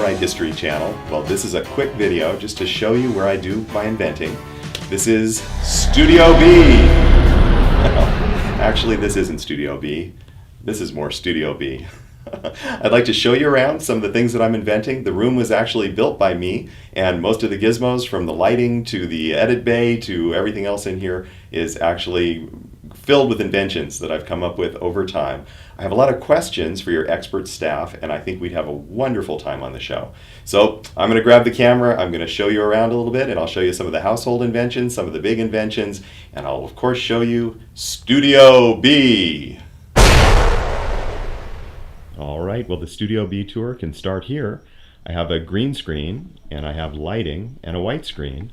my History channel. Well, this is a quick video just to show you where I do my inventing. This is Studio B. Actually, this isn't Studio B. This is more Studio B. I'd like to show you around some of the things that I'm inventing. The room was actually built by me, and most of the gizmos, from the lighting to the edit bay to everything else in here, is actually filled with inventions that I've come up with over time. I have a lot of questions for your expert staff, and I think we'd have a wonderful time on the show. So I'm going to grab the camera, I'm going to show you around a little bit, and I'll show you some of the household inventions, some of the big inventions, and I'll of course show you Studio B. All right, well, the Studio B tour can start here. I have a green screen, and I have lighting and a white screen,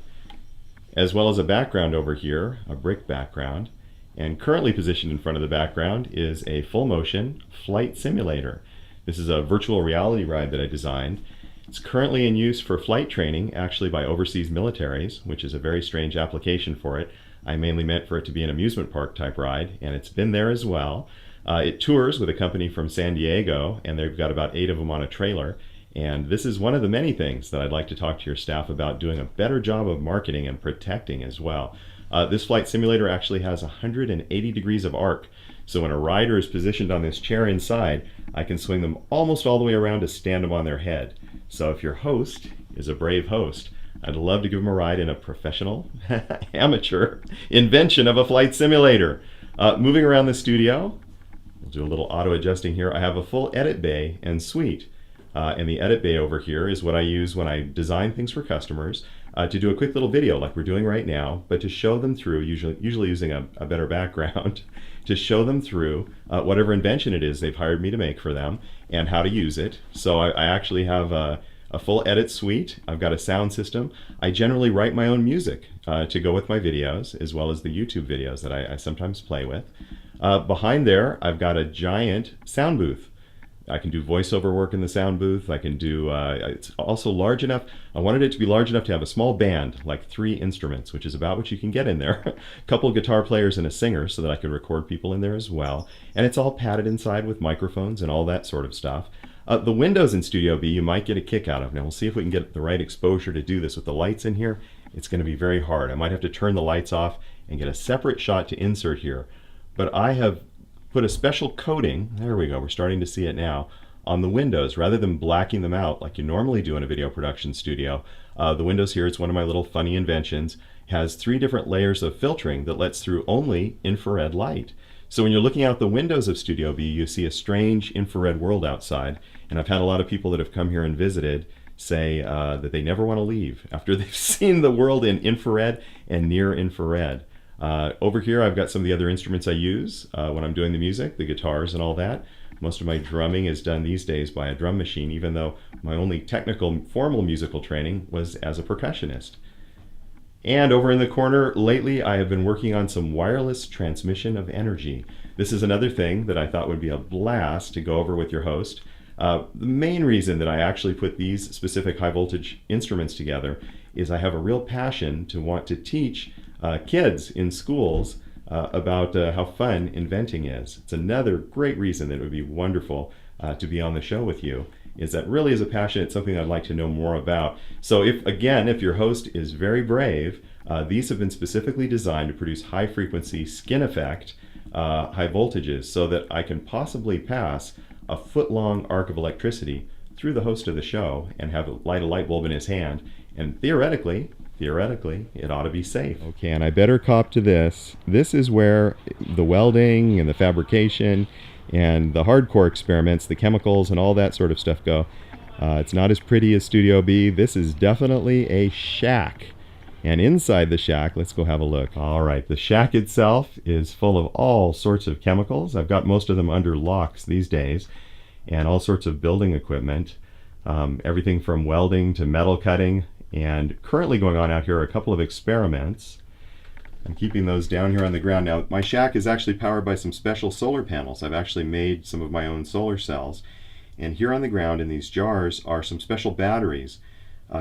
as well as a background over here, a brick background. And currently positioned in front of the background is a full motion flight simulator. This is a virtual reality ride that I designed. It's currently in use for flight training, actually by overseas militaries, which is a very strange application for it. I mainly meant for it to be an amusement park type ride, and it's been there as well. It tours with a company from San Diego, and they've got about 8 of them on a trailer. And this is one of the many things that I'd like to talk to your staff about doing a better job of marketing and protecting as well. This flight simulator actually has 180 degrees of arc. So when a rider is positioned on this chair inside, I can swing them almost all the way around to stand them on their head. So if your host is a brave host, I'd love to give them a ride in a professional, amateur invention of a flight simulator. Moving around the studio, we'll do a little auto adjusting here. I have a full edit bay and suite. And the edit bay over here is what I use when I design things for customers to do a quick little video like we're doing right now, but to show them through, usually using a better background, to show them through whatever invention it is they've hired me to make for them and how to use it. So I actually have a full edit suite. I've got a sound system. I generally write my own music to go with my videos, as well as the YouTube videos that I sometimes play with. Behind there, I've got a giant sound booth. I can do voiceover work in the sound booth. I can do, it's also large enough. I wanted it to be large enough to have a small band, like 3 instruments, which is about what you can get in there. A couple of guitar players and a singer so that I could record people in there as well. And it's all padded inside with microphones and all that sort of stuff. The windows in Studio B you might get a kick out of. Now we'll see if we can get the right exposure to do this with the lights in here. It's going to be very hard. I might have to turn the lights off and get a separate shot to insert here. But I have put a special coating, there we go, we're starting to see it now, on the windows rather than blacking them out like you normally do in a video production studio. The windows here, it's one of my little funny inventions, has 3 different layers of filtering that lets through only infrared light. So when you're looking out the windows of Studio B, you see a strange infrared world outside, and I've had a lot of people that have come here and visited say that they never want to leave after they've seen the world in infrared and near infrared. Over here I've got some of the other instruments I use when I'm doing the music, the guitars and all that. Most of my drumming is done these days by a drum machine, even though my only technical formal musical training was as a percussionist. And over in the corner, lately I have been working on some wireless transmission of energy. This is another thing that I thought would be a blast to go over with your host. The main reason that I actually put these specific high voltage instruments together is I have a real passion to want to teach kids in schools about how fun inventing is. It's another great reason that it would be wonderful to be on the show with you, is that really is a passion. It's something I'd like to know more about. So if your host is very brave, these have been specifically designed to produce high frequency skin effect, high voltages, so that I can possibly pass a foot-long arc of electricity through the host of the show and have light a light bulb in his hand, and theoretically, it ought to be safe. Okay, and I better cop to this. This is where the welding and the fabrication and the hardcore experiments, the chemicals and all that sort of stuff go. It's not as pretty as Studio B. This is definitely a shack. And inside the shack, let's go have a look. All right, the shack itself is full of all sorts of chemicals. I've got most of them under locks these days, and all sorts of building equipment. Everything from welding to metal cutting. And currently going on out here are a couple of experiments. I'm keeping those down here on the ground. Now, my shack is actually powered by some special solar panels. I've actually made some of my own solar cells. And here on the ground in these jars are some special batteries.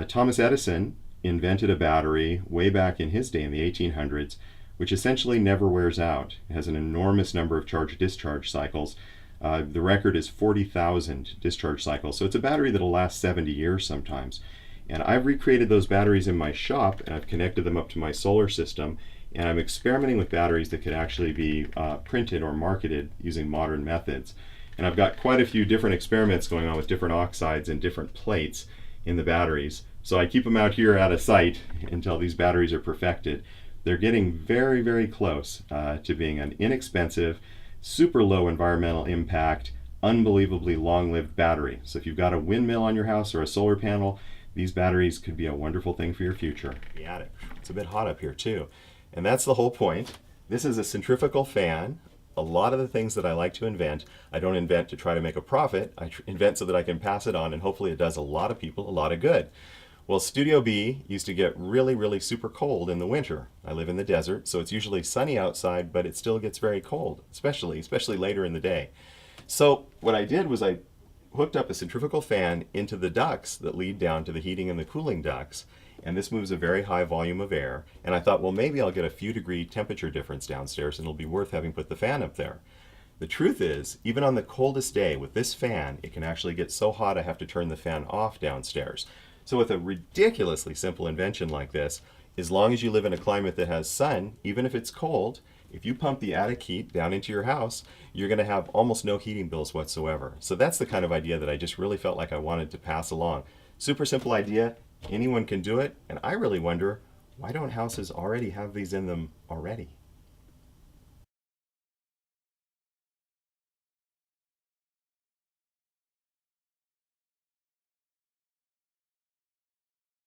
Thomas Edison invented a battery way back in his day in the 1800s, which essentially never wears out. It has an enormous number of charge-discharge cycles. The record is 40,000 discharge cycles. So it's a battery that'll last 70 years sometimes. And I've recreated those batteries in my shop, and I've connected them up to my solar system, and I'm experimenting with batteries that could actually be printed or marketed using modern methods. And I've got quite a few different experiments going on with different oxides and different plates in the batteries. So I keep them out here out of sight until these batteries are perfected. They're getting very, very close to being an inexpensive, super low environmental impact, unbelievably long-lived battery. So if you've got a windmill on your house or a solar panel, these batteries could be a wonderful thing for your future. The attic. It's a bit hot up here too. And that's the whole point. This is a centrifugal fan. A lot of the things that I like to invent, I don't invent to try to make a profit. I invent so that I can pass it on, and hopefully it does a lot of people a lot of good. Well, Studio B used to get really, really super cold in the winter. I live in the desert, so it's usually sunny outside, but it still gets very cold, especially later in the day. So what I did was I hooked up a centrifugal fan into the ducts that lead down to the heating and the cooling ducts, and this moves a very high volume of air, and I thought, well, maybe I'll get a few degree temperature difference downstairs and it'll be worth having put the fan up there. The truth is, even on the coldest day with this fan, it can actually get so hot I have to turn the fan off downstairs. So with a ridiculously simple invention like this, as long as you live in a climate that has sun, even if it's cold, if you pump the attic heat down into your house, you're going to have almost no heating bills whatsoever. So that's the kind of idea that I just really felt like I wanted to pass along. Super simple idea, anyone can do it, and I really wonder, why don't houses already have these in them already?